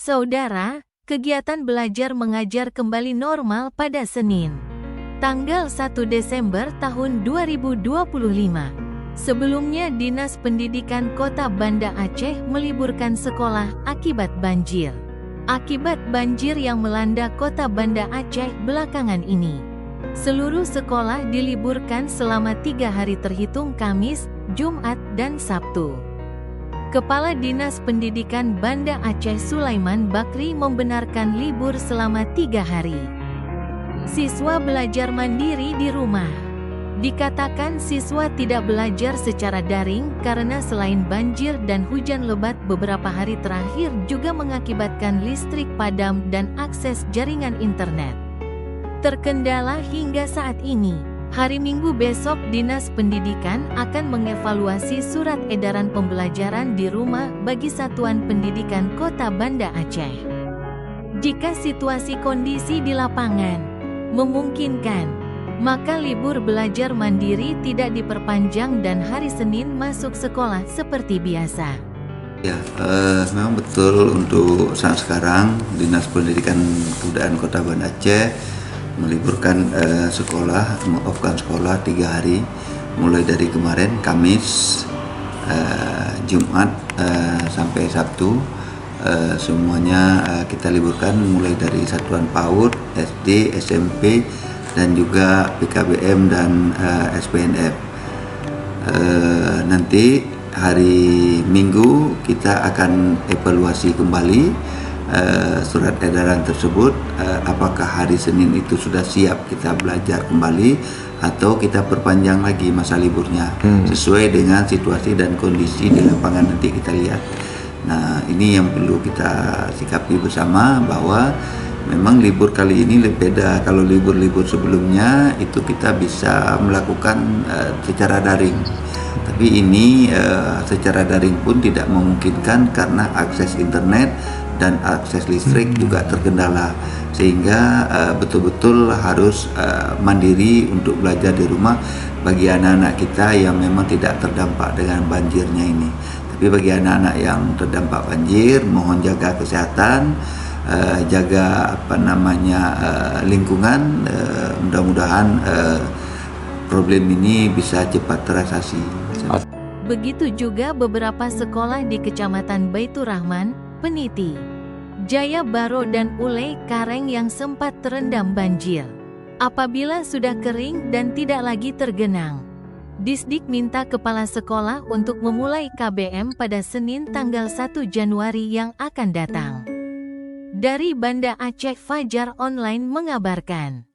Saudara, kegiatan belajar mengajar kembali normal pada Senin, tanggal 1 Desember tahun 2025. Sebelumnya Dinas Pendidikan Kota Banda Aceh meliburkan sekolah akibat banjir. Akibat banjir yang melanda Kota Banda Aceh belakangan ini, seluruh sekolah diliburkan selama 3 hari terhitung Kamis, Jumat, dan Sabtu. Kepala Dinas Pendidikan Banda Aceh Sulaiman Bakri membenarkan libur selama 3 hari. Siswa belajar mandiri di rumah. Dikatakan siswa tidak belajar secara daring karena selain banjir dan hujan lebat beberapa hari terakhir juga mengakibatkan listrik padam dan akses jaringan internet terkendala hingga saat ini. Hari Minggu besok Dinas Pendidikan akan mengevaluasi surat edaran pembelajaran di rumah bagi Satuan Pendidikan Kota Banda Aceh. Jika situasi kondisi di lapangan memungkinkan, maka libur belajar mandiri tidak diperpanjang dan hari Senin masuk sekolah seperti biasa. Ya, memang betul untuk saat sekarang Dinas Pendidikan Kebudayaan Kota Banda Aceh meliburkan sekolah, mengopkan sekolah 3 hari, mulai dari kemarin Kamis, Jumat sampai Sabtu. Semuanya kita liburkan mulai dari satuan PAUD, SD, SMP, dan juga PKBM dan SPNF. Nanti hari Minggu kita akan evaluasi kembali surat edaran tersebut, apakah hari Senin itu sudah siap kita belajar kembali atau kita perpanjang lagi masa liburnya sesuai dengan situasi dan kondisi di lapangan nanti kita lihat. Nah, ini yang perlu kita sikapi bersama, bahwa memang libur kali ini lebih beda. Kalau libur-libur sebelumnya itu kita bisa melakukan secara daring, tapi ini secara daring pun tidak memungkinkan karena akses internet dan akses listrik juga terkendala, sehingga betul-betul harus mandiri untuk belajar di rumah bagi anak-anak kita yang memang tidak terdampak dengan banjirnya ini. Tapi bagi anak-anak yang terdampak banjir, mohon jaga kesehatan, jaga lingkungan. Mudah-mudahan problem ini bisa cepat teratasi. Begitu juga beberapa sekolah di Kecamatan Baitur Rahman, Peniti, Jaya Baro, dan Ulay Kareng yang sempat terendam banjir. Apabila sudah kering dan tidak lagi tergenang, Disdik minta kepala sekolah untuk memulai KBM pada Senin tanggal 1 Januari yang akan datang. Dari Banda Aceh, Fajar Online mengabarkan.